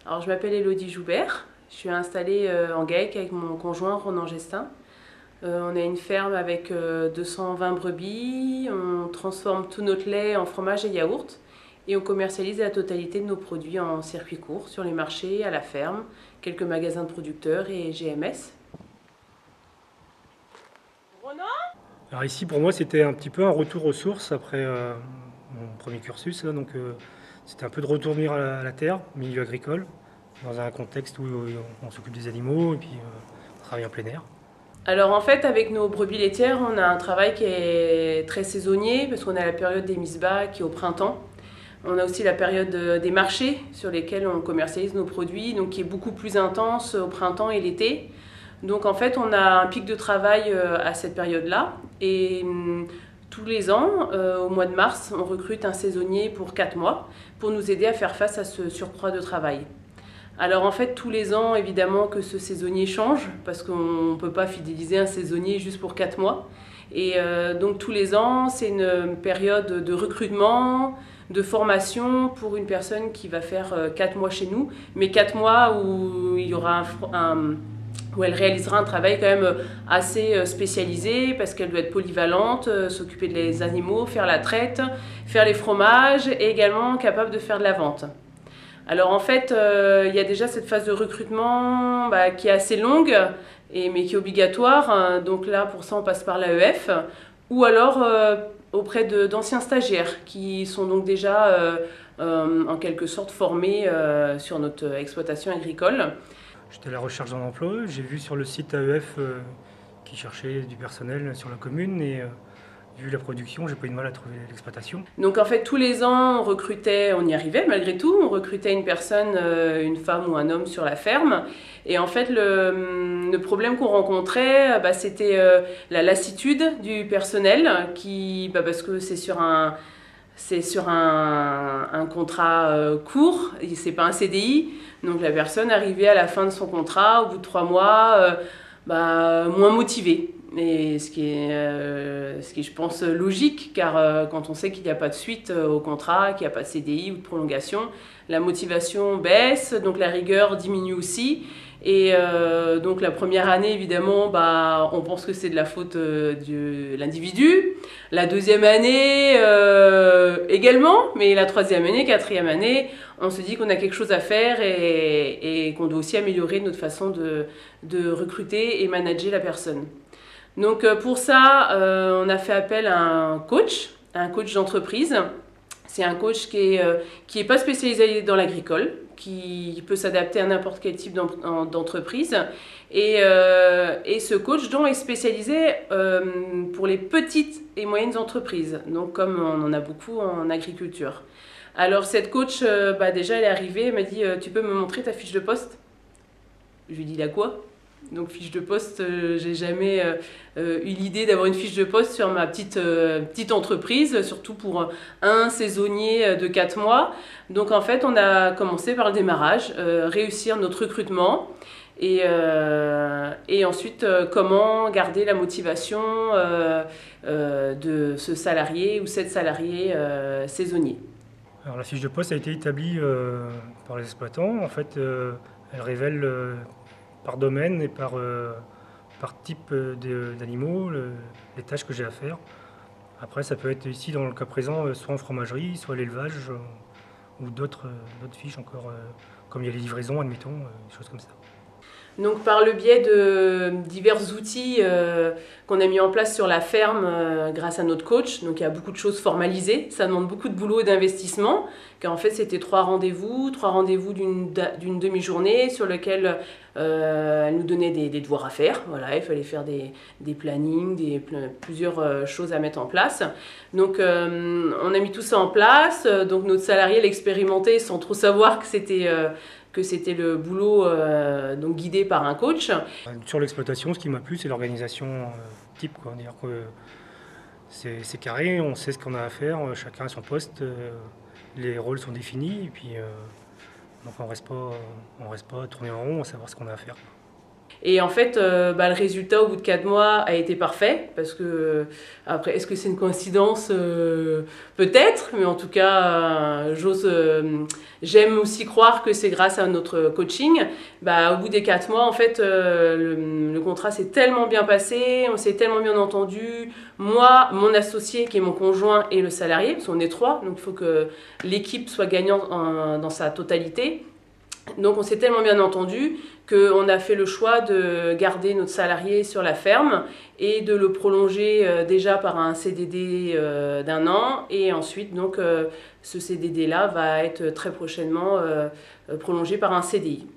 Alors, je m'appelle Élodie Joubert. Je suis installée en GAEC avec mon conjoint Ronan Gestin. On a une ferme avec 220 brebis. On transforme tout notre lait en fromage et yaourt. Et on commercialise la totalité de nos produits en circuit court sur les marchés, à la ferme, quelques magasins de producteurs et GMS. Ronan ? Alors ici, pour moi, c'était un petit peu un retour aux sources après mon premier cursus. Là, donc, c'était un peu de retourner à la terre, milieu agricole, dans un contexte où on s'occupe des animaux et puis on travaille en plein air. Alors en fait, avec nos brebis laitières, on a un travail qui est très saisonnier parce qu'on a la période des mises bas qui est au printemps. On a aussi la période des marchés sur lesquels on commercialise nos produits, donc qui est beaucoup plus intense au printemps et l'été. Donc en fait, on a un pic de travail à cette période-là. Et tous les ans, au mois de mars, on recrute un saisonnier pour 4 mois pour nous aider à faire face à ce surcroît de travail. Alors en fait, tous les ans, évidemment que ce saisonnier change, parce qu'on ne peut pas fidéliser un saisonnier juste pour 4 mois. Et donc tous les ans, c'est une période de recrutement, de formation pour une personne qui va faire 4 mois chez nous, mais 4 mois où il y aura où elle réalisera un travail quand même assez spécialisé parce qu'elle doit être polyvalente, s'occuper des animaux, faire la traite, faire les fromages et également capable de faire de la vente. Alors en fait, il y a déjà cette phase de recrutement qui est assez longue, mais qui est obligatoire. Donc là, pour ça, on passe par l'AEF ou alors auprès d'anciens stagiaires qui sont donc déjà en quelque sorte formés sur notre exploitation agricole. J'étais à la recherche d'un emploi. J'ai vu sur le site AEF qui cherchait du personnel sur la commune et vu la production, j'ai pas eu de mal à trouver l'exploitation. Donc en fait, tous les ans, on y arrivait malgré tout, on recrutait une personne, une femme ou un homme sur la ferme. Et en fait, le problème qu'on rencontrait, c'était la lassitude du personnel, parce que c'est sur un contrat court, c'est pas un CDI. Donc la personne arrivait à la fin de son contrat, au bout de 3 mois, moins motivée. Et ce qui est, je pense, logique, car quand on sait qu'il n'y a pas de suite au contrat, qu'il n'y a pas de CDI ou de prolongation, la motivation baisse, donc la rigueur diminue aussi. Et donc la première année, évidemment, on pense que c'est de la faute de l'individu. La deuxième année également, mais la troisième année, quatrième année, on se dit qu'on a quelque chose à faire et qu'on doit aussi améliorer notre façon de recruter et manager la personne. Donc pour ça, on a fait appel à un coach d'entreprise. C'est un coach qui est pas spécialisé dans l'agricole, qui peut s'adapter à n'importe quel type d'entreprise. Et ce coach est spécialisé pour les petites et moyennes entreprises, donc comme on en a beaucoup en agriculture. Alors cette coach, déjà elle est arrivée, elle m'a dit tu peux me montrer ta fiche de poste? Je lui ai dit la quoi? Donc fiche de poste, j'ai jamais eu l'idée d'avoir une fiche de poste sur ma petite entreprise, surtout pour un saisonnier de 4 mois. Donc en fait, on a commencé par le démarrage, réussir notre recrutement et ensuite comment garder la motivation de ce salarié ou cette salariée saisonnier. Alors la fiche de poste a été établie par les exploitants. En fait, elle révèle par domaine et par type d'animaux les tâches que j'ai à faire. Après, ça peut être ici, dans le cas présent, soit en fromagerie, soit l'élevage ou d'autres fiches encore, comme il y a les livraisons, admettons, des choses comme ça. Donc par le biais de divers outils qu'on a mis en place sur la ferme grâce à notre coach, donc il y a beaucoup de choses formalisées, ça demande beaucoup de boulot et d'investissement, car en fait c'était 3 rendez-vous d'une demi-journée sur lesquels elle nous donnait des devoirs à faire. Voilà, il fallait faire des plannings, plusieurs choses à mettre en place. Donc on a mis tout ça en place, donc notre salarié l'expérimentait sans trop savoir que c'était le boulot donc guidé par un coach. Sur l'exploitation, ce qui m'a plu, c'est l'organisation type, quoi. C'est-à-dire que c'est carré, on sait ce qu'on a à faire, chacun à son poste, les rôles sont définis, et puis donc on reste pas à tourner en rond, à savoir ce qu'on a à faire. Et en fait, le résultat au bout de 4 mois a été parfait, parce que, après, est-ce que c'est une coïncidence? Peut-être, mais en tout cas, j'aime aussi croire que c'est grâce à notre coaching. Au bout des 4 mois, en fait, le contrat s'est tellement bien passé, on s'est tellement bien entendu. Moi, mon associé, qui est mon conjoint, et le salarié, parce qu'on est 3, donc il faut que l'équipe soit gagnante dans sa totalité. Donc on s'est tellement bien entendu qu'on a fait le choix de garder notre salarié sur la ferme et de le prolonger déjà par un CDD d'1 an. Et ensuite, donc, ce CDD-là va être très prochainement prolongé par un CDI.